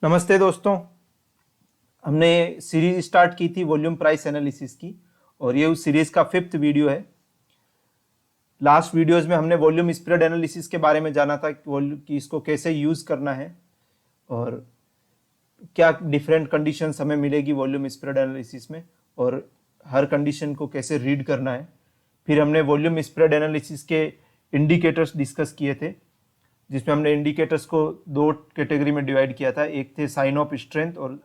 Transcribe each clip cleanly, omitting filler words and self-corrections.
नमस्ते दोस्तों। हमने सीरीज स्टार्ट की थी वॉल्यूम प्राइस एनालिसिस की और ये उस सीरीज का 5th वीडियो है। लास्ट वीडियोस में हमने वॉल्यूम स्प्रेड एनालिसिस के बारे में जाना था कि इसको कैसे यूज करना है और क्या डिफरेंट कंडीशंस हमें मिलेगी वॉल्यूम स्प्रेड एनालिसिस में और हर कंडीशन को कैसे रीड करना है। फिर हमने वॉल्यूम स्प्रेड एनालिसिस के इंडिकेटर्स डिस्कस किए थे, जिसमें हमने इंडिकेटर्स को दो कैटेगरी में डिवाइड किया था। एक थे साइन ऑफ स्ट्रेंथ और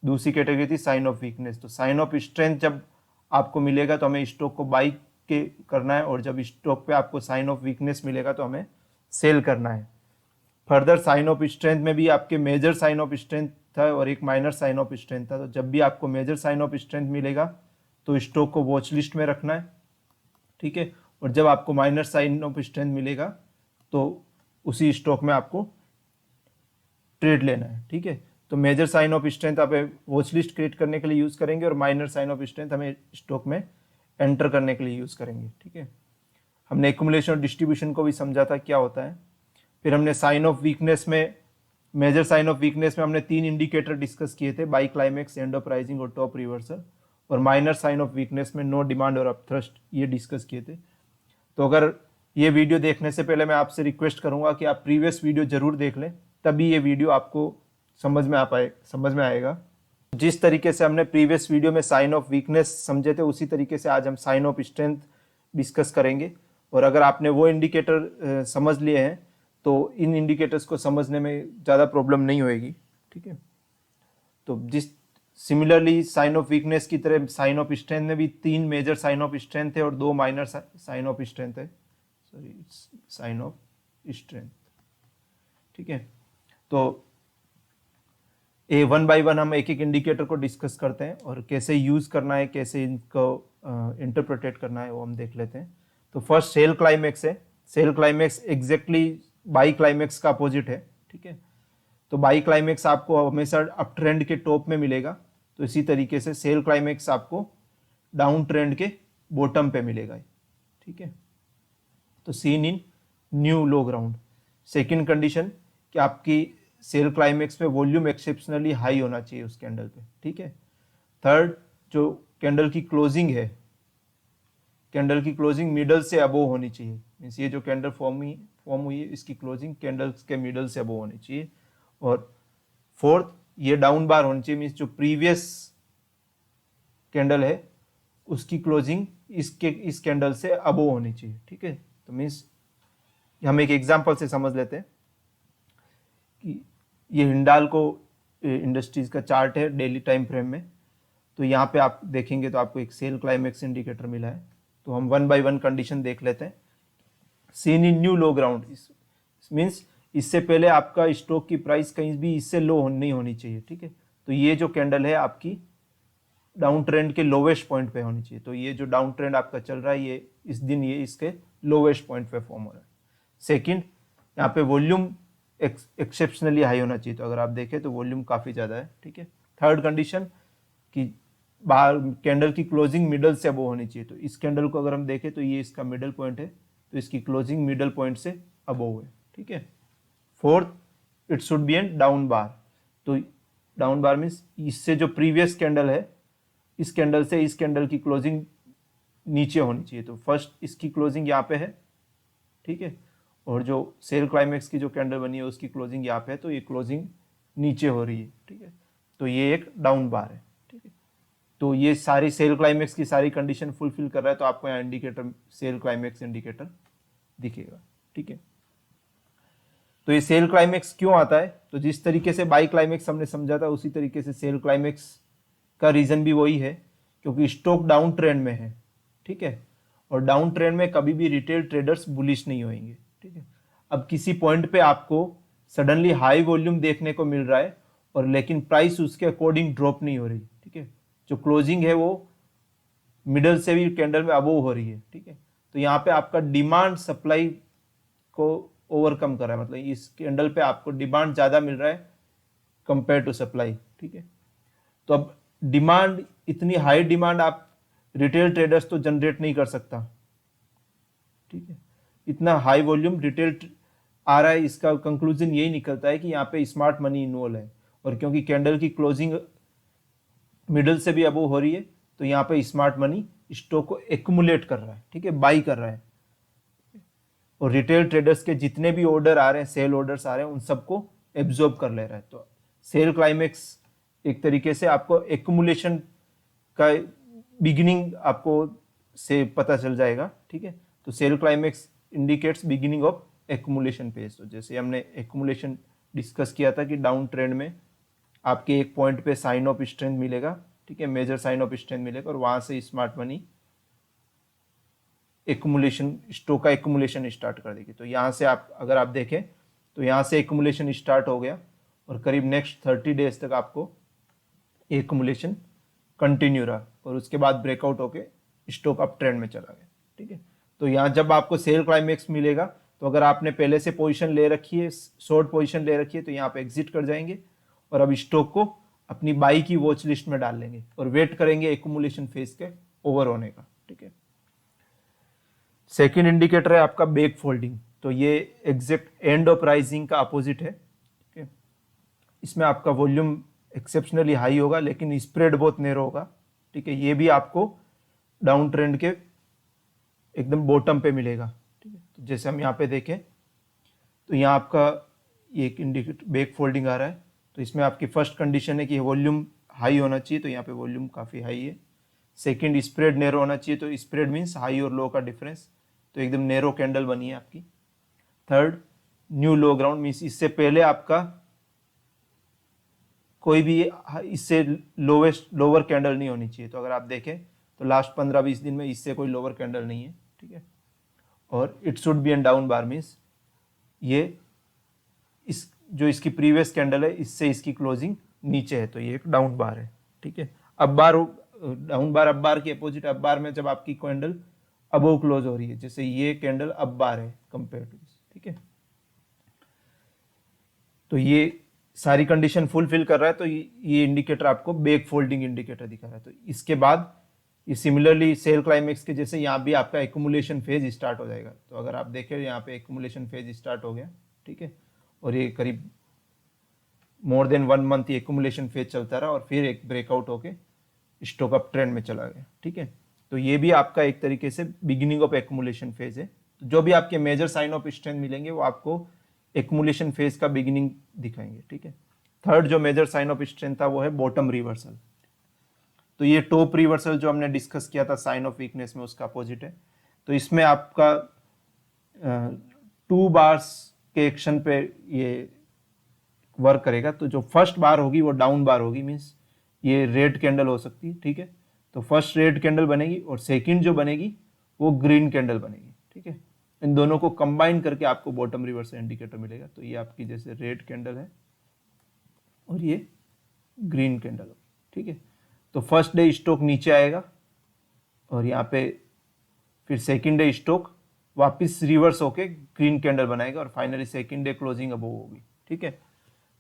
दूसरी कैटेगरी थी साइन ऑफ वीकनेस। तो साइन ऑफ स्ट्रेंथ जब आपको मिलेगा तो हमें स्टॉक को बाई के करना है और जब स्टॉक पे आपको साइन ऑफ वीकनेस मिलेगा तो हमें सेल करना है। फर्दर साइन ऑफ स्ट्रेंथ में भी आपके मेजर साइन ऑफ स्ट्रेंथ था और एक माइनर साइन ऑफ स्ट्रेंथ था। तो जब भी आपको मेजर साइन ऑफ स्ट्रेंथ मिलेगा तो स्टॉक को वॉच लिस्ट में रखना है, ठीक है। और जब आपको माइनर साइन ऑफ स्ट्रेंथ मिलेगा तो उसी स्टॉक में आपको ट्रेड लेना है, ठीक है। तो मेजर साइन ऑफ स्ट्रेंथ आप वॉच लिस्ट क्रिएट करने के लिए यूज करेंगे और माइनर साइन ऑफ स्ट्रेंथ हमें स्टॉक में एंटर करने के लिए यूज करेंगे, ठीक है। हमने एक्युमुलेशन और डिस्ट्रीब्यूशन को भी समझा था क्या होता है। फिर हमने साइन ऑफ वीकनेस में, मेजर साइन ऑफ वीकनेस में हमने 3 इंडिकेटर डिस्कस किए थे, by climax, and of rising और टॉप रिवर्सल। और माइनर साइन ऑफ वीकनेस में नो डिमांड और अपथ्रस्ट, ये डिस्कस किए थे। तो अगर ये वीडियो देखने से पहले मैं आपसे रिक्वेस्ट करूंगा कि आप प्रीवियस वीडियो जरूर देख लें, तभी ये वीडियो आपको समझ में आएगा। जिस तरीके से हमने प्रीवियस वीडियो में साइन ऑफ वीकनेस समझे थे उसी तरीके से आज हम साइन ऑफ स्ट्रेंथ डिस्कस करेंगे। और अगर आपने वो इंडिकेटर समझ लिए हैं तो इन इंडिकेटर्स को समझने में ज़्यादा प्रॉब्लम नहीं होएगी, ठीक है। तो जिस सिमिलरली साइन ऑफ वीकनेस की तरह साइन ऑफ स्ट्रेंथ में भी 3 मेजर साइन ऑफ स्ट्रेंथ है और 2 माइनर साइन ऑफ स्ट्रेंथ है, साइन ऑफ स्ट्रेंथ, ठीक है। तो ए 1 बाय 1 हम एक एक इंडिकेटर को डिस्कस करते हैं और कैसे यूज करना है, कैसे इनको इंटरप्रेटेट करना है वो हम देख लेते हैं। तो फर्स्ट सेल क्लाइमेक्स है। Sell climax exactly buy climax का अपोजिट है, ठीक है। तो बाई क्लाइमेक्स आपको हमेशा अप ट्रेंड के टॉप में मिलेगा, तो इसी तरीके से सेल क्लाइमेक्स आपको डाउन ट्रेंड के बॉटम पे मिलेगा, ठीक है। तो seen in new low ground. Second condition कि आपकी सेल क्लाइमेक्स पे वॉल्यूम एक्सेप्शनली हाई होना चाहिए उस कैंडल पे, ठीक है। थर्ड, जो कैंडल की क्लोजिंग है, कैंडल की क्लोजिंग मिडल से अबोव होनी चाहिए। मीन्स ये जो कैंडल फॉर्म हुई है इसकी क्लोजिंग कैंडल्स के मिडल से अबोव होनी चाहिए। और फोर्थ, ये डाउन बार होनी चाहिए। मीन्स जो प्रीवियस कैंडल है उसकी क्लोजिंग इस कैंडल से अबोव होनी चाहिए, ठीक है। तो मीन्स हम एक एग्जांपल से समझ लेते हैं कि ये हिंडाल्को इंडस्ट्रीज का चार्ट है डेली टाइम फ्रेम में। तो यहाँ पे आप देखेंगे तो आपको एक सेल क्लाइमेक्स इंडिकेटर मिला है। तो हम 1 बाय 1 कंडीशन देख लेते हैं। Seen in new low ground means इससे पहले आपका स्टॉक की प्राइस कहीं भी इससे लो नहीं होनी चाहिए, ठीक है। तो ये जो कैंडल है आपकी डाउन ट्रेंड के लोवेस्ट पॉइंट पे होनी चाहिए। तो ये जो डाउन ट्रेंड आपका चल रहा है ये इस दिन ये इसके लोवेस्ट पॉइंट पे फॉर्म हो रहा है। सेकंड, यहाँ पे वॉल्यूम एक्सेप्शनली हाई होना चाहिए। तो अगर आप देखें तो वॉल्यूम काफ़ी ज़्यादा है, ठीक है। थर्ड कंडीशन कि बाहर कैंडल की क्लोजिंग मिडल से अबोव होनी चाहिए। तो इस कैंडल को अगर हम देखें तो ये इसका मिडल पॉइंट है, तो इसकी क्लोजिंग मिडल पॉइंट से अबोव है, ठीक है। Fourth, it should be an down bar. तो डाउन बार मीन्स इससे जो प्रीवियस कैंडल है इस कैंडल से इस कैंडल की क्लोजिंग नीचे होनी चाहिए। तो फर्स्ट इसकी क्लोजिंग यहाँ पे है, ठीक है। और जो सेल क्लाइमेक्स की जो कैंडल बनी है उसकी क्लोजिंग यहाँ पे है, तो ये क्लोजिंग नीचे हो रही है, ठीक है। तो ये एक डाउन बार है, ठीक है। तो ये सारी सेल क्लाइमेक्स की सारी कंडीशन फुलफिल कर रहा है, तो आपको यहाँ इंडिकेटर सेल क्लाइमेक्स इंडिकेटर दिखेगा, ठीक है। तो ये सेल क्लाइमेक्स क्यों आता है? तो जिस तरीके से बाई क्लाइमेक्स हमने समझा था उसी तरीके से सेल क्लाइमेक्स का रीजन भी वही है, क्योंकि स्टॉक डाउन ट्रेंड में है, ठीक है। और डाउन ट्रेंड में कभी भी रिटेल ट्रेडर्स बुलिश नहीं होंगे, ठीक है। अब किसी पॉइंट पे आपको सडनली हाई वॉल्यूम देखने को मिल रहा है और लेकिन प्राइस उसके अकॉर्डिंग ड्रॉप नहीं हो रही, ठीक है। जो क्लोजिंग है वो मिडल से भी कैंडल में अबोव हो रही है, ठीक है। तो यहाँ पे आपका डिमांड सप्लाई को ओवरकम कर रहा है, मतलब इस कैंडल पे आपको डिमांड ज्यादा मिल रहा है कंपेयर टू सप्लाई, ठीक है। तो अब डिमांड, इतनी हाई डिमांड आप रिटेल ट्रेडर्स तो जनरेट नहीं कर सकता, ठीक है। इतना हाई वॉल्यूम रिटेल आ रहा है, इसका कंक्लूजन यही निकलता है कि यहाँ पे स्मार्ट मनी इन्वॉल्व है। और क्योंकि कैंडल की क्लोजिंग मिडल से भी अबव हो रही है, तो यहाँ पे स्मार्ट मनी स्टॉक को एक्यूमुलेट कर रहा है, ठीक है, बाई कर रहा है। और रिटेल ट्रेडर्स के जितने भी ऑर्डर आ रहे हैं, सेल ऑर्डर्स आ रहे हैं, उन सबको एब्जॉर्ब कर ले रहा है। तो सेल क्लाइमेक्स एक तरीके से आपको एक्यूमुलेशन का बिगिनिंग आपको से पता चल जाएगा, ठीक है। तो sell climax indicates beginning of accumulation phase. तो जैसे हमने एक्यूमुलेशन डिस्कस किया था कि डाउन ट्रेंड में आपके एक पॉइंट पे साइन ऑफ स्ट्रेंथ मिलेगा, ठीक है, मेजर साइन ऑफ स्ट्रेंथ मिलेगा, और वहां से स्मार्ट मनी एक्यूमुलेशन, स्टॉक का एक्यूमुलेशन स्टार्ट कर देगी। तो यहाँ से आप अगर आप देखें तो यहाँ से एक्यूमुलेशन स्टार्ट हो गया और करीब नेक्स्ट 30 डेज तक आपको एक्यूमुलेशन कंटिन्यू रहा, और उसके बाद ब्रेकआउट होके स्टॉक अप ट्रेंड में चला गया, ठीक है। तो यहाँ जब आपको सेल क्लाइमेक्स मिलेगा, तो अगर आपने पहले से पोजीशन ले रखी है, शॉर्ट पोजीशन ले रखी है, तो यहाँ पे एग्जिट कर जाएंगे और अब स्टॉक को अपनी बाई की वॉच लिस्ट में डाल लेंगे और वेट करेंगे एक्यूमुलेशन फेज के ओवर होने का, ठीक है। सेकेंड इंडिकेटर है आपका बैक फोल्डिंग। तो ये एग्जैक्ट एंड ऑफ राइजिंग का अपोजिट है, ठीक है। इसमें आपका वॉल्यूम एक्सेप्शनली हाई होगा लेकिन स्प्रेड बहुत नैरो होगा, ठीक है। ये भी आपको डाउन ट्रेंड के एकदम बॉटम पे मिलेगा, ठीक है। तो जैसे हम यहाँ पे देखें तो यहाँ आपका एक इंडिकेटर बैक फोल्डिंग आ रहा है। तो इसमें आपकी फर्स्ट कंडीशन है कि वॉल्यूम हाई होना चाहिए, तो यहाँ पे वॉल्यूम काफ़ी हाई है। सेकंड, स्प्रेड नैरो होना चाहिए, तो स्प्रेड मीन्स हाई और लो का डिफरेंस, तो एकदम नैरो कैंडल बनी है आपकी। थर्ड, न्यू लो ग्राउंड मीन्स इससे पहले आपका कोई भी इससे लोअर कैंडल नहीं होनी चाहिए। तो अगर आप देखें तो लास्ट 15-20 दिन में इससे कोई लोअर कैंडल नहीं है, ठीक है। और it should be an down bar means ये इस जो इसकी प्रीवियस कैंडल है इससे इसकी क्लोजिंग नीचे है, तो ये एक डाउन बार है, ठीक है। अब बार डाउन बार अब बार की अपोजिट, अब बार में जब आपकी कैंडल अबव क्लोज हो रही है, जैसे ये कैंडल अब बार है कंपेयर टू दिस, ठीक है। तो ये सारी कंडीशन फुलफिल कर रहा है, तो ये इंडिकेटर आपको बैक फोल्डिंग इंडिकेटर दिखा रहा है। तो इसके बाद ये सिमिलरली सेल क्लाइमेक्स के जैसे यहाँ भी आपका एक्यूमुलेशन फेज स्टार्ट हो जाएगा। तो अगर आप देखें यहाँ पे एक्यूमुलेशन फेज स्टार्ट हो गया, ठीक है, और ये करीब मोर देन 1 मंथ ये एक्यूमुलेशन फेज चलता रहा और फिर एक ब्रेकआउट होके स्टॉक अप ट्रेंड में चला गया, ठीक है। तो ये भी आपका एक तरीके से बिगिनिंग ऑफ एक्यूमुलेशन फेज है। तो जो भी आपके मेजर साइन ऑफ स्ट्रेंथ मिलेंगे वो आपको एक्यूमुलेशन फेज का बिगिनिंग दिखाएंगे, ठीक है। थर्ड जो मेजर साइन ऑफ स्ट्रेंथ था वो है बॉटम रिवर्सल। तो ये टॉप रिवर्सल जो हमने डिस्कस किया था साइन ऑफ वीकनेस में, उसका अपोजिट है। तो इसमें आपका 2 बार्स के एक्शन पे ये वर्क करेगा। तो जो फर्स्ट बार होगी वो डाउन बार होगी, मीन्स ये रेड कैंडल हो सकती है, ठीक है। तो फर्स्ट रेड कैंडल बनेगी और सेकंड जो बनेगी वो ग्रीन कैंडल बनेगी, ठीक है। इन दोनों को कंबाइन करके आपको बॉटम रिवर्सल इंडिकेटर मिलेगा। तो ये आपकी जैसे रेड कैंडल है और ये ग्रीन कैंडल, ठीक है। तो फर्स्ट डे स्टॉक नीचे आएगा और यहाँ पे फिर सेकंड डे स्टॉक वापस रिवर्स होके ग्रीन कैंडल बनाएगा और finally second day closing above होगी, ठीक है।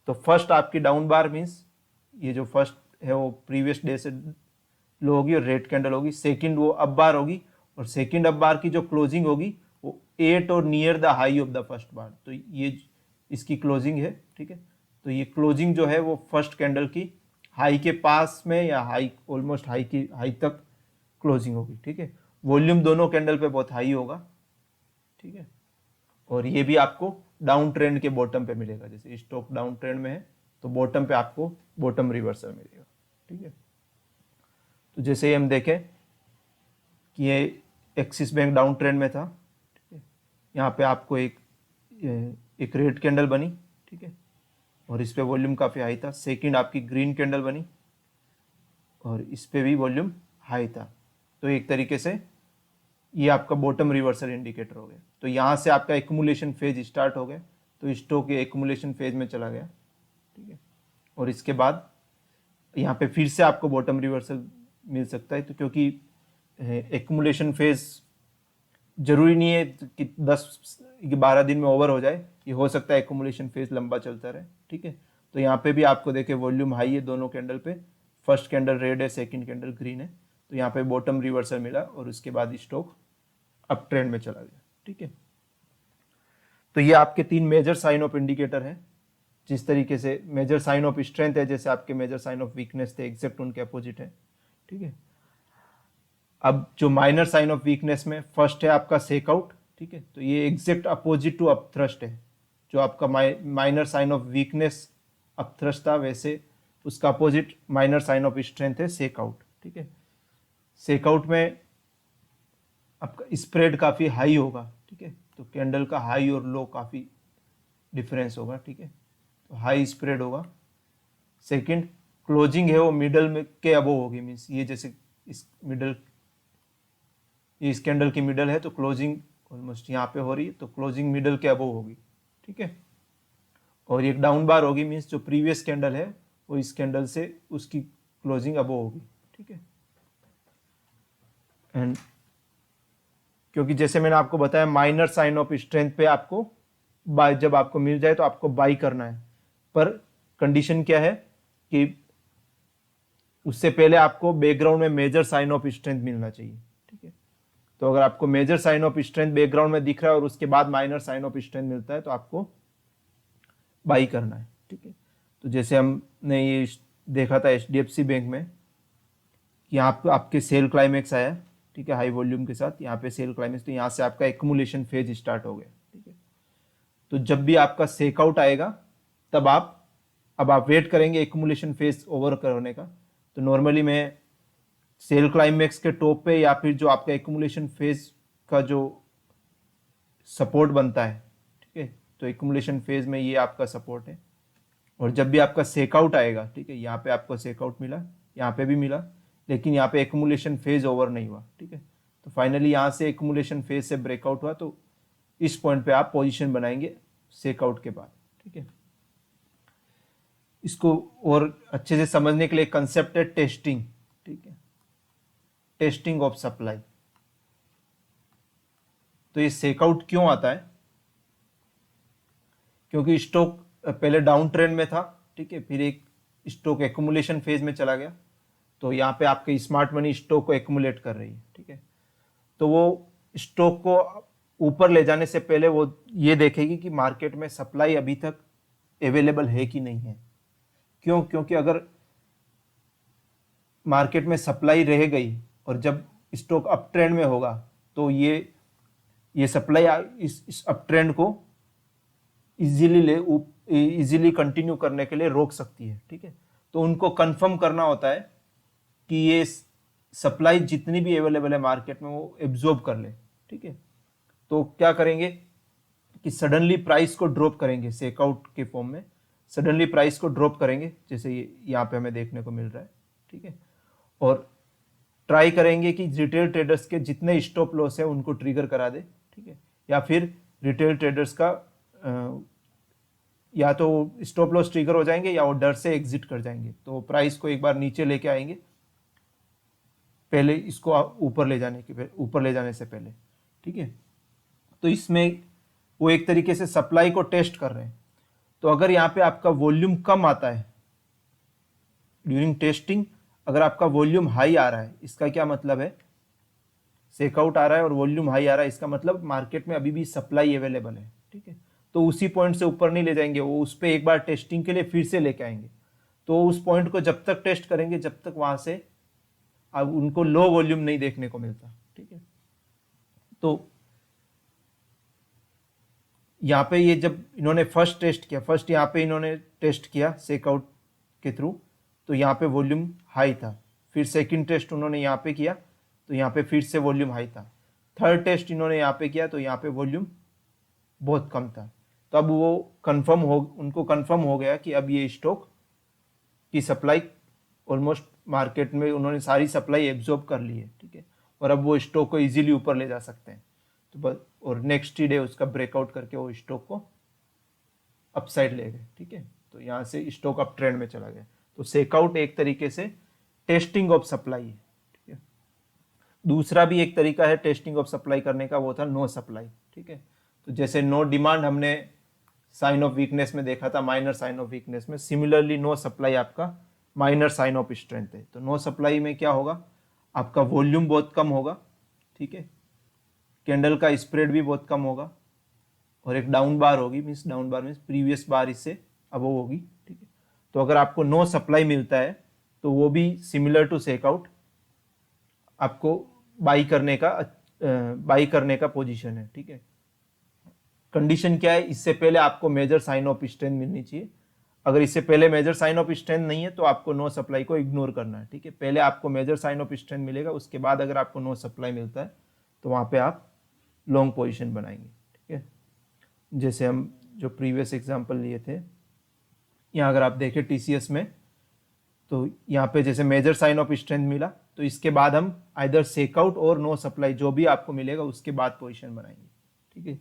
तो फर्स्ट आपकी डाउन बार मीन्स ये जो फर्स्ट है वो प्रीवियस डे से लो होगी और रेड कैंडल होगी। सेकंड वो अप बार होगी और सेकंड अप बार की जो क्लोजिंग होगी वो 8 और near the high of the first bar. तो ये इसकी क्लोजिंग है, ठीक है। तो ये क्लोजिंग जो है वो फर्स्ट कैंडल की हाई के पास में या हाई ऑलमोस्ट हाई तक क्लोजिंग होगी, ठीक है। वॉल्यूम दोनों कैंडल पे बहुत हाई होगा, ठीक है। और ये भी आपको डाउन ट्रेंड के बॉटम पे मिलेगा। जैसे स्टॉक डाउन ट्रेंड में है तो बॉटम पे आपको बॉटम रिवर्सल मिलेगा, ठीक है। तो जैसे ही हम देखें कि ये एक्सिस बैंक डाउन ट्रेंड में था, ठीक है, यहाँ पे आपको एक रेड कैंडल बनी, ठीक है, और इस पे वॉल्यूम काफ़ी हाई था। सेकंड आपकी ग्रीन कैंडल बनी और इस पे भी वॉल्यूम हाई था। तो एक तरीके से ये आपका बॉटम रिवर्सल इंडिकेटर हो गया। तो यहाँ से आपका एक्यूमुलेशन फेज स्टार्ट हो गया, तो स्टॉक ये एक्यूमुलेशन फेज में चला गया, ठीक है। और इसके बाद यहाँ पे फिर से आपको बॉटम रिवर्सल मिल सकता है। तो क्योंकि एक्यूमुलेशन फेज जरूरी नहीं है कि 10-12 दिन में ओवर हो जाए, ये हो सकता है एक्यूमुलेशन फेज लंबा चलता रहे, ठीक है। तो यहाँ पे भी आपको देखे वॉल्यूम हाई है दोनों कैंडल पे, फर्स्ट कैंडल रेड है, सेकंड कैंडल ग्रीन है। तो यहाँ पे बॉटम रिवर्सल मिला और उसके बाद स्टॉक अप ट्रेंड में चला गया, ठीक है। तो ये आपके 3 मेजर साइन ऑफ इंडिकेटर हैं जिस तरीके से मेजर साइन ऑफ स्ट्रेंथ है, जैसे आपके मेजर साइन ऑफ वीकनेस थे, एग्जैक्ट उनके अपोजिट है। ठीक है, अब जो माइनर साइन ऑफ वीकनेस में फर्स्ट है आपका सेकआउट। ठीक है, तो ये एग्जैक्ट अपोजिट टू अपथ्रस्ट है। जो आपका minor sign of weakness upthrust था, वैसे उसका opposite minor sign of strength है सेकआउट। ठीक है, सेकआउट में आपका स्प्रेड काफ़ी हाई होगा। ठीक है, तो कैंडल का हाई और लो काफ़ी डिफरेंस होगा। ठीक है, तो हाई स्प्रेड होगा। सेकंड, क्लोजिंग है वो मिडल में के अबो होगी, मीन्स ये जैसे इस मिडल, ये इस कैंडल की मिडल है, तो क्लोजिंग ऑलमोस्ट यहाँ पे हो रही है, तो क्लोजिंग मिडल के अबो होगी। ठीक है, और एक डाउन बार होगी, मीन्स जो प्रीवियस कैंडल है वो इस कैंडल से उसकी क्लोजिंग अबो होगी। ठीक है, एंड क्योंकि जैसे मैंने आपको बताया माइनर साइन ऑफ स्ट्रेंथ पे आपको बाय, जब आपको मिल जाए तो आपको बाई करना है, पर कंडीशन क्या है कि उससे पहले आपको बैकग्राउंड में मेजर साइन ऑफ स्ट्रेंथ मिलना चाहिए। ठीक है, तो अगर आपको major sign of strength background में दिख रहा है और उसके बाद माइनर साइन ऑफ स्ट्रेंथ मिलता है तो आपको बाई करना है। ठीक है, तो जैसे हमने ये देखा था HDFC बैंक में कि यहाँ पे आपके सेल क्लाइमेक्स आया। ठीक है, हाई वॉल्यूम के साथ यहाँ पे सेल क्लाइमेक्स, तो यहाँ से आपका एक्यूमुलेशन फेज स्टार्ट हो गया। ठीक है, तो जब भी आपका सेकआउट आएगा तब अब आप वेट करेंगे एक्यूमुलेशन फेज ओवर करने का। तो नॉर्मली मैं सेल क्लाइमेक्स के टॉप पे या फिर जो आपका एक्यूमुलेशन फेज का जो सपोर्ट बनता है, ठीक है, तो एक्यूमुलेशन फेज में ये आपका सपोर्ट है। और जब भी आपका सेकआउट आएगा, ठीक है, यहाँ पे आपको सेकआउट मिला, यहाँ पे भी मिला, लेकिन यहाँ पे एक्यूमुलेशन फेज ओवर नहीं हुआ। ठीक है, तो फाइनली यहाँ से एक्यूमुलेशन फेज से ब्रेकआउट हुआ, तो इस पॉइंट पे आप पोजीशन बनाएंगे सेकआउट के बाद। ठीक है, इसको और अच्छे से समझने के लिए कंसेप्ट है टेस्टिंग। ठीक है, टेस्टिंग ऑफ सप्लाई। तो ये सेकआउट क्यों आता है? क्योंकि स्टॉक पहले डाउन ट्रेंड में था। ठीक है, फिर एक स्टॉक एक्यूमुलेशन फेज में चला गया, तो यहाँ पे आपके स्मार्ट मनी स्टॉक को एक्यूमुलेट कर रही है। ठीक है, तो वो स्टॉक को ऊपर ले जाने से पहले वो ये देखेगी कि मार्केट में सप्लाई अभी तक अवेलेबल है कि नहीं है। क्यों? क्योंकि अगर मार्केट में सप्लाई रह गई और जब स्टॉक अप ट्रेंड में होगा तो ये सप्लाई इस अप ट्रेंड को इजीली कंटिन्यू करने के लिए रोक सकती है। ठीक है, तो उनको कंफर्म करना होता है कि ये सप्लाई जितनी भी अवेलेबल है मार्केट में वो एब्जॉर्ब कर ले। ठीक है, तो क्या करेंगे कि सडनली प्राइस को ड्रॉप करेंगे, सेकआउट के फॉर्म में सडनली प्राइस को ड्रॉप करेंगे, जैसे यहाँ पे हमें देखने को मिल रहा है। ठीक है, और ट्राई करेंगे कि रिटेल ट्रेडर्स के जितने स्टॉप लॉस है उनको ट्रिगर करा दे। ठीक है, या फिर रिटेल ट्रेडर्स का या तो स्टॉप लॉस ट्रिगर हो जाएंगे या वो डर से एग्जिट कर जाएंगे, तो प्राइस को एक बार नीचे लेके आएंगे पहले इसको ऊपर ले जाने से पहले। ठीक है, तो इसमें वो एक तरीके से सप्लाई को टेस्ट कर रहे हैं। तो अगर यहाँ पे आपका वॉल्यूम कम आता है ड्यूरिंग टेस्टिंग, अगर आपका वॉल्यूम हाई आ रहा है, इसका क्या मतलब है? सेकआउट आ रहा है और वॉल्यूम हाई आ रहा है, इसका मतलब मार्केट में अभी भी सप्लाई अवेलेबल है। ठीक है, तो उसी पॉइंट से ऊपर नहीं ले जाएंगे, वो उस पर एक बार टेस्टिंग के लिए फिर से लेके आएंगे। तो उस पॉइंट को जब तक टेस्ट करेंगे जब तक वहां से अब उनको लो वॉल्यूम नहीं देखने को मिलता। ठीक है, तो यहाँ पे ये जब इन्होंने फर्स्ट यहाँ पे इन्होंने टेस्ट किया सेकआउट के थ्रू, तो यहाँ पे वॉल्यूम हाई था। फिर सेकंड टेस्ट उन्होंने यहाँ पे किया तो यहाँ पे फिर से वॉल्यूम हाई था। थर्ड टेस्ट इन्होंने यहाँ पे किया तो यहाँ पे वॉल्यूम बहुत कम था। तो अब वो उनको कंफर्म हो गया कि अब ये स्टॉक की सप्लाई ऑलमोस्ट मार्केट में उन्होंने सारी सप्लाई एब्जॉर्ब कर ली है। ठीक है, और अब वो स्टॉक को इजीली ऊपर ले जा सकते हैं। तो बस, और नेक्स्ट डे उसका ब्रेकआउट करके वो स्टॉक को अपसाइड ले गए। ठीक है, तो यहाँ से स्टॉक अप ट्रेंड में चला गया। तो सेकआउट एक तरीके से टेस्टिंग ऑफ सप्लाई है। ठीक है, दूसरा भी एक तरीका है टेस्टिंग ऑफ सप्लाई करने का, वो था नो सप्लाई। ठीक है, तो जैसे नो डिमांड हमने साइन ऑफ वीकनेस में देखा था, माइनर साइन ऑफ वीकनेस में, सिमिलरली नो सप्लाई आपका माइनर साइन ऑफ स्ट्रेंथ है। तो नो सप्लाई में क्या होगा? आपका वॉल्यूम बहुत कम होगा। ठीक है, कैंडल का स्प्रेड भी बहुत कम होगा और एक डाउन बार होगी, means down bar means previous bar इससे अब वो होगी, ठीक है। तो अगर आपको नो सप्लाई मिलता है तो वो भी सिमिलर टू सेकआउट आपको बाई करने का पोजीशन है, ठीक है। कंडीशन क्या है, इससे पहले आपको मेजर साइन ऑफ स्ट्रेंथ मिलनी चाहिए। अगर इससे पहले मेजर साइन ऑफ स्ट्रेंथ नहीं है तो आपको नो सप्लाई को इग्नोर करना है, ठीक है। पहले आपको मेजर साइन ऑफ स्ट्रेंथ मिलेगा, उसके बाद अगर आपको नो सप्लाई मिलता है तो वहां पे आप लॉन्ग पोजीशन बनाएंगे, ठीक है। जैसे हम जो प्रीवियस एग्जांपल लिए थे, यहाँ अगर आप देखें टीसीएस में, तो यहाँ पे जैसे मेजर साइन ऑफ स्ट्रेंथ मिला तो इसके बाद हम आइदर सेकआउट और नो सप्लाई जो भी आपको मिलेगा उसके बाद पोजीशन बनाएंगे, ठीक है।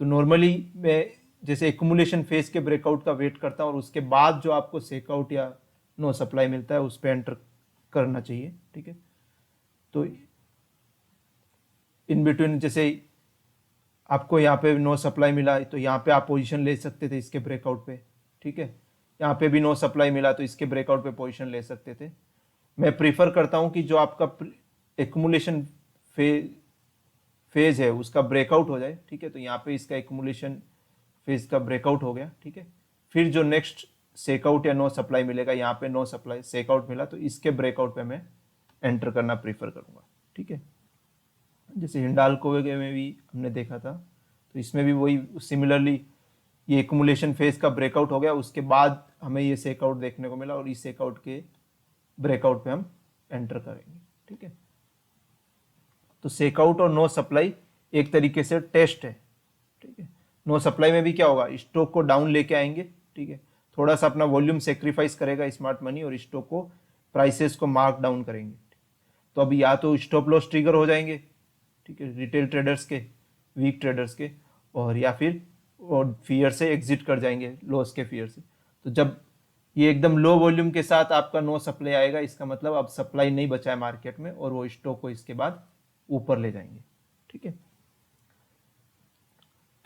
तो नॉर्मली मैं जैसे एक्यूमुलेशन फेज के ब्रेकआउट का वेट करता हूँ और उसके बाद जो आपको सेकआउट या नो सप्लाई मिलता है उस पर एंटर करना चाहिए, ठीक है। तो इन बिटवीन जैसे आपको यहाँ पे नो सप्लाई मिला तो यहाँ पे आप पोजीशन ले सकते थे इसके ब्रेकआउट पे, ठीक है। यहाँ पे भी नो सप्लाई मिला तो इसके ब्रेकआउट पे पोजीशन ले सकते थे। मैं प्रीफर करता हूँ कि जो आपका एक्यूमुलेशन फेज है उसका ब्रेकआउट हो जाए, ठीक है। तो यहाँ पे इसका एक्यूमुलेशन फेज का ब्रेकआउट हो गया, ठीक है। फिर जो नेक्स्ट सेकआउट या नो सप्लाई मिलेगा, यहाँ पे नो सप्लाई सेकआउट मिला तो इसके ब्रेकआउट पे मैं एंटर करना प्रीफर करूंगा, ठीक है। जैसे हिंडाल्को में भी हमने देखा था, तो इसमें भी वही सिमिलरली ये एक्यूमुलेशन फेज का ब्रेकआउट हो गया, उसके बाद हमें ये सेकआउट देखने को मिला और इस सेकआउट के ब्रेकआउट पे हम एंटर करेंगे, ठीक है। तो सेकआउट और नो सप्लाई एक तरीके से टेस्ट है, ठीक है। नो सप्लाई में भी क्या होगा, स्टॉक को डाउन लेके आएंगे, ठीक है। थोड़ा सा अपना वॉल्यूम सेक्रीफाइस करेगा स्मार्ट मनी और स्टॉक को प्राइसेस को मार्क डाउन करेंगे। तो अब या तो स्टॉप लॉस ट्रिगर हो जाएंगे, ठीक है, रिटेल ट्रेडर्स के, वीक ट्रेडर्स के, और या फिर और फियर से एग्जिट कर जाएंगे, लॉस के फियर से। तो जब ये एकदम लो वॉल्यूम के साथ आपका नो सप्लाई आएगा, इसका मतलब अब सप्लाई नहीं बचा है मार्केट में और वो स्टॉक को इसके बाद ऊपर ले जाएंगे, ठीक है।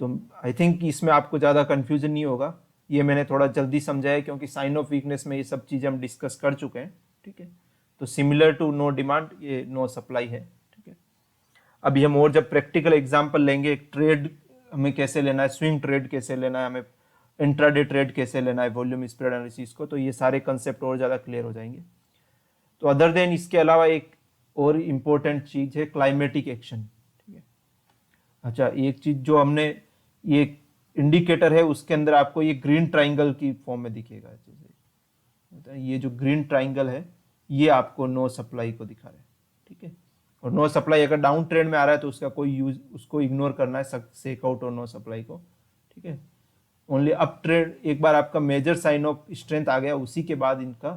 तो आई थिंक इसमें आपको ज़्यादा कंफ्यूजन नहीं होगा। ये मैंने थोड़ा जल्दी समझाया क्योंकि साइन ऑफ वीकनेस में ये सब चीज़ें हम डिस्कस कर चुके हैं, ठीक है। तो सिमिलर टू नो डिमांड ये नो सप्लाई है, ठीक है। अभी हम और जब प्रैक्टिकल एग्जांपल लेंगे, एक ट्रेड हमें कैसे लेना है, स्विंग ट्रेड कैसे लेना है, हमें इंट्राडे ट्रेड कैसे लेना है, वॉल्यूम स्प्रेड एनालिसिस को, तो ये सारे कंसेप्ट और ज़्यादा क्लियर हो जाएंगे। तो अदर देन इसके अलावा एक और इम्पोर्टेंट चीज़ है क्लाइमेटिक एक्शन, ठीक है। अच्छा, एक चीज़ जो हमने ये इंडिकेटर है उसके अंदर आपको ये ग्रीन ट्राइंगल की फॉर्म में दिखेगा, जैसे ये जो ग्रीन ट्राइंगल है ये आपको नो सप्लाई को दिखा रहा है, ठीक है। और नो सप्लाई अगर डाउन ट्रेंड में आ रहा है तो उसका कोई यूज, उसको इग्नोर करना है सेकआउट और नो सप्लाई को, ठीक है। ओनली अप ट्रेंड, एक बार आपका मेजर साइन ऑफ स्ट्रेंथ आ गया उसी के बाद इनका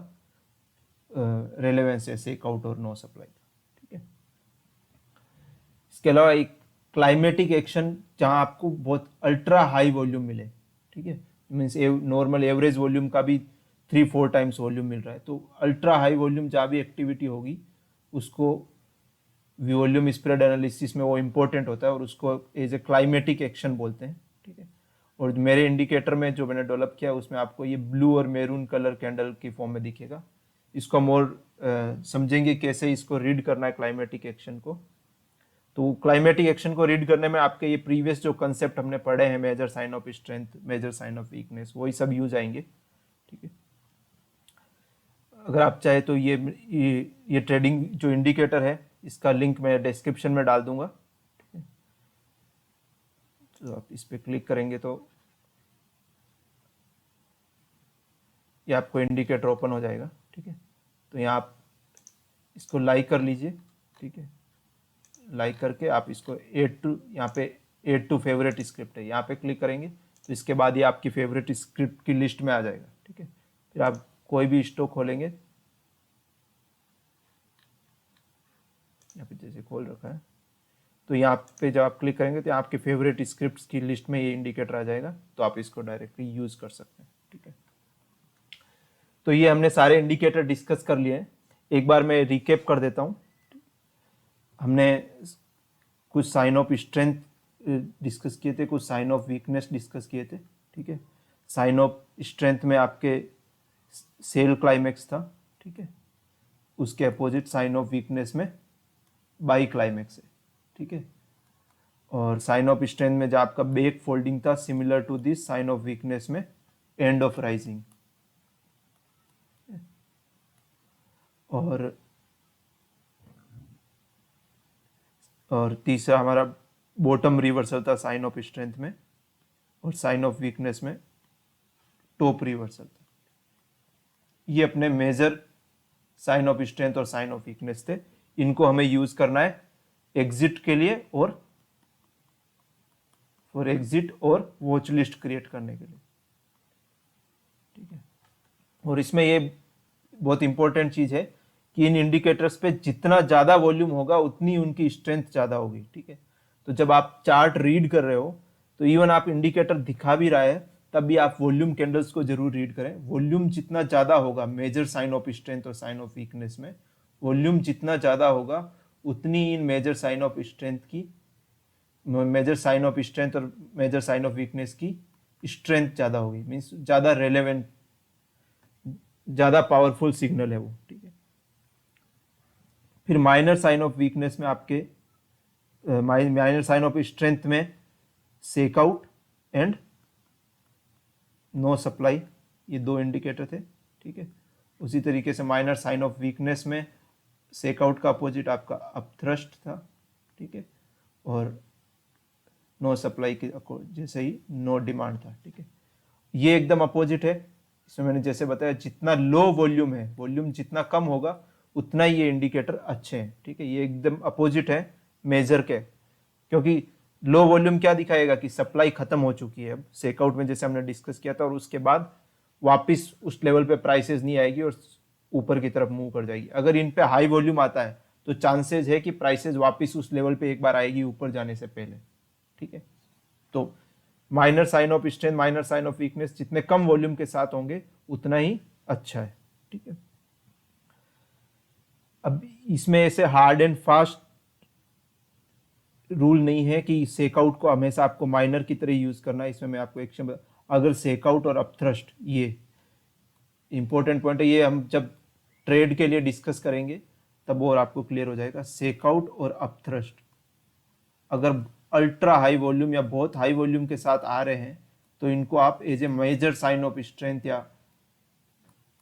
रेलेवेंस है सेकआउट और नो सप्लाई, ठीक है। इसके अलावा एक क्लाइमेटिक एक्शन जहां आपको बहुत अल्ट्रा हाई वॉल्यूम मिले, ठीक है, मीन्स नॉर्मल एवरेज वॉल्यूम का भी 3-4 टाइम्स वॉल्यूम मिल रहा है, तो अल्ट्रा हाई वॉल्यूम जहाँ भी एक्टिविटी होगी उसको वॉल्यूम स्प्रेड एनालिसिस में वो इंपॉर्टेंट होता है और उसको एज ए क्लाइमेटिक एक्शन बोलते हैं, ठीक है। और मेरे इंडिकेटर में जो मैंने डेवलप किया उसमें आपको ये ब्लू और मैरून कलर कैंडल की फॉर्म में दिखेगा। इसको हम और समझेंगे कैसे इसको रीड करना है क्लाइमेटिक एक्शन को। तो क्लाइमेटिक एक्शन को रीड करने में आपके ये प्रीवियस जो कंसेप्ट हमने पढ़े हैं, major sign of strength, major sign of weakness, वही सब यूज आएंगे, ठीक है। अगर आप चाहे तो ये ट्रेडिंग जो इंडिकेटर है इसका लिंक मैं डिस्क्रिप्शन में डाल दूंगा, ठीक है। तो आप इस पर क्लिक करेंगे तो ये आपको इंडिकेटर ओपन हो जाएगा, ठीक है। तो यहाँ आप इसको लाइक कर लीजिए, ठीक है। लाइक करके आप इसको यहाँ पे ऐड टू फेवरेट स्क्रिप्ट है, यहाँ पे क्लिक करेंगे तो इसके बाद ये आपकी फेवरेट स्क्रिप्ट की लिस्ट में आ जाएगा, ठीक है। फिर आप कोई भी स्टॉक खोलेंगे, यहाँ पे जैसे खोल रखा है, तो यहाँ पे जब आप क्लिक करेंगे तो आपके फेवरेट स्क्रिप्ट्स की लिस्ट में ये इंडिकेटर आ जाएगा, तो आप इसको डायरेक्टली यूज कर सकते हैं, ठीक है। तो ये हमने सारे इंडिकेटर डिस्कस कर लिए हैं। एक बार मैं रिकेप कर देता हूँ। हमने कुछ साइन ऑफ स्ट्रेंथ डिस्कस किए थे, कुछ साइन ऑफ वीकनेस डिस्कस किए थे, ठीक है। साइन ऑफ स्ट्रेंथ में आपके सेल क्लाइमेक्स था, ठीक है। उसके अपोजिट साइन ऑफ वीकनेस में बाई क्लाइमेक्स है, ठीक है। और साइन ऑफ स्ट्रेंथ में जो आपका बैक फोल्डिंग था, similar to this sign of weakness में एंड ऑफ राइजिंग। और तीसरा हमारा बॉटम रिवर्सल था साइन ऑफ स्ट्रेंथ में, और साइन ऑफ वीकनेस में टॉप रिवर्सल था। ये अपने मेजर साइन ऑफ स्ट्रेंथ और साइन ऑफ वीकनेस थे। इनको हमें यूज करना है एग्जिट के लिए और फॉर एग्जिट और वॉच लिस्ट क्रिएट करने के लिए, ठीक है। और इसमें ये बहुत इंपॉर्टेंट चीज है कि इन इंडिकेटर्स पे जितना ज्यादा वॉल्यूम होगा उतनी उनकी स्ट्रेंथ ज्यादा होगी, ठीक है। तो जब आप चार्ट रीड कर रहे हो तो इवन आप इंडिकेटर दिखा भी रहा है तब भी आप वॉल्यूम कैंडल्स को जरूर रीड करें। वॉल्यूम जितना ज्यादा होगा मेजर साइन ऑफ स्ट्रेंथ और साइन ऑफ वीकनेस में, वॉल्यूम जितना ज्यादा होगा उतनी इन मेजर साइन ऑफ स्ट्रेंथ की, मेजर साइन ऑफ स्ट्रेंथ और मेजर साइन ऑफ वीकनेस की स्ट्रेंथ ज्यादा होगी, मीन्स ज्यादा रेलेवेंट, ज्यादा पावरफुल सिग्नल है वो, ठीक है। फिर माइनर साइन ऑफ वीकनेस में आपके माइनर साइन ऑफ स्ट्रेंथ में सेकआउट एंड नो सप्लाई, ये दो इंडिकेटर थे, ठीक है। उसी तरीके से माइनर साइन ऑफ वीकनेस में सेकआउट का अपोजिट आपका अपथ्रस्ट था, ठीक है, और नो सप्लाई के जैसे ही नो डिमांड था, ठीक है। ये एकदम अपोजिट है। इसमें मैंने जैसे बताया जितना लो वॉल्यूम है, वॉल्यूम जितना कम होगा उतना ही ये इंडिकेटर अच्छे हैं, ठीक है। ये एकदम अपोजिट है मेजर के, क्योंकि लो वॉल्यूम क्या दिखाएगा कि सप्लाई खत्म हो चुकी है अब सेकआउट में, जैसे हमने डिस्कस किया था, और उसके बाद वापस उस लेवल पे प्राइसेस नहीं आएगी और ऊपर की तरफ मूव कर जाएगी। अगर इन पे हाई वॉल्यूम आता है तो चांसेस है कि प्राइसेस वापस उस लेवल पे एक बार आएगी ऊपर जाने से पहले, ठीक है। तो minor sign of strength, minor sign of weakness जितने कम वॉल्यूम के साथ होंगे उतना ही अच्छा है, ठीक है। अब इसमें ऐसे हार्ड एंड फास्ट रूल नहीं है कि सेकआउट को हमेशा आपको माइनर की तरह यूज करना है। इसमें मैं आपको एक्शन, अगर सेकआउट और अपथ्रस्ट, ये इंपॉर्टेंट पॉइंट है, ये हम जब ट्रेड के लिए डिस्कस करेंगे तब और आपको क्लियर हो जाएगा। सेकआउट और अपथ्रस्ट अगर अल्ट्रा हाई वॉल्यूम या बहुत हाई वॉल्यूम के साथ आ रहे हैं तो इनको आप as a major sign of strength या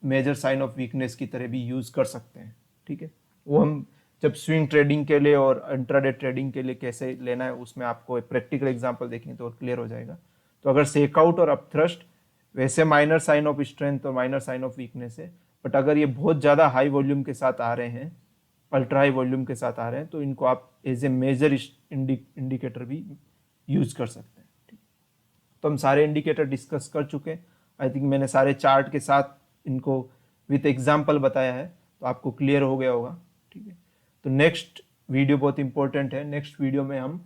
मेजर साइन ऑफ वीकनेस की तरह भी यूज कर सकते हैं, ठीक है। वो हम जब स्विंग ट्रेडिंग के लिए और इंट्राडे ट्रेडिंग के लिए कैसे लेना है उसमें आपको एक प्रैक्टिकल एग्जांपल देखेंगे तो और क्लियर हो जाएगा। तो अगर सेकआउट और अपथ्रस्ट वैसे माइनर साइन ऑफ स्ट्रेंथ और माइनर साइन ऑफ वीकनेस है, बट अगर ये बहुत ज्यादा हाई वॉल्यूम के साथ आ रहे हैं, अल्ट्रा हाई वॉल्यूम के साथ आ रहे हैं, तो इनको आप एज ए मेजर इंडिकेटर भी यूज कर सकते हैं, ठीक। तो हम सारे इंडिकेटर डिस्कस कर चुके हैं। आई थिंक मैंने सारे चार्ट के साथ इनको विथ एग्जाम्पल बताया है, तो आपको क्लियर हो गया होगा, ठीक है। तो नेक्स्ट वीडियो बहुत इंपॉर्टेंट है। नेक्स्ट वीडियो में हम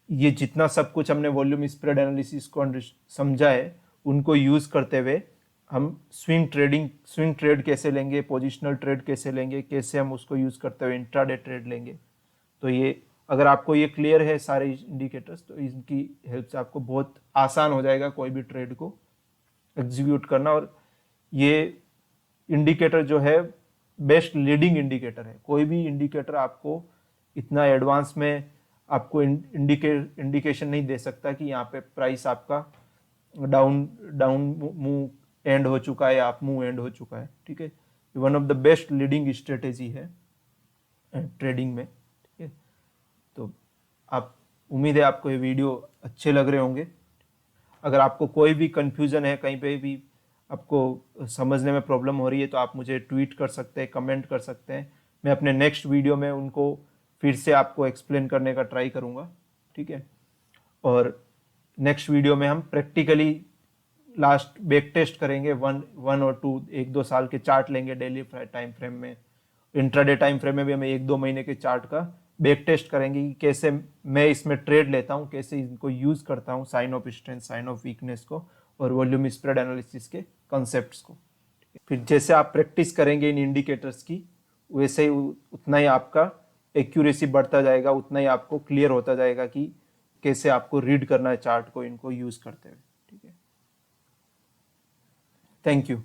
ये जितना सब कुछ हमने वॉल्यूम स्प्रेड एनालिसिस को समझा है उनको यूज करते हुए हम स्विंग ट्रेड कैसे लेंगे, पोजिशनल ट्रेड कैसे लेंगे, कैसे हम उसको यूज करते हुए इंट्राडे ट्रेड लेंगे। तो ये अगर आपको ये क्लियर है सारे इंडिकेटर्स, तो इनकी हेल्प से आपको बहुत आसान हो जाएगा कोई भी ट्रेड को एग्जीक्यूट करना। और ये इंडिकेटर जो है बेस्ट लीडिंग इंडिकेटर है। कोई भी इंडिकेटर आपको इतना एडवांस में आपको इंडिकेशन नहीं दे सकता कि यहाँ पे प्राइस आपका डाउन मूव एंड हो चुका है या अप मूव एंड हो चुका है, ठीक है। One of the best leading strategy है ट्रेडिंग में, ठीक है। तो आप, उम्मीद है आपको ये वीडियो अच्छे लग रहे होंगे। अगर आपको कोई भी कंफ्यूजन है, कहीं पे भी आपको समझने में प्रॉब्लम हो रही है, तो आप मुझे ट्वीट कर सकते हैं, कमेंट कर सकते हैं। मैं अपने नेक्स्ट वीडियो में उनको फिर से आपको एक्सप्लेन करने का ट्राई करूँगा, ठीक है। और नेक्स्ट वीडियो में हम प्रैक्टिकली लास्ट बैक टेस्ट करेंगे, वन और टू, 1-2 साल के चार्ट लेंगे डेली टाइम फ्रेम में, इंट्राडे टाइम फ्रेम में भी हमें 1-2 महीने के चार्ट का बैक टेस्ट करेंगे कि कैसे मैं इसमें ट्रेड लेता हूँ, कैसे इनको यूज करता हूँ, sign of strength, sign of weakness को और वॉल्यूम स्प्रेड एनालिसिस के कॉन्सेप्ट्स को। फिर जैसे आप प्रैक्टिस करेंगे इन इंडिकेटर्स की, वैसे ही उतना ही आपका एक्यूरेसी बढ़ता जाएगा, उतना ही आपको क्लियर होता जाएगा कि कैसे आपको रीड करना है चार्ट को इनको यूज करते हुए, ठीक है। Thank you.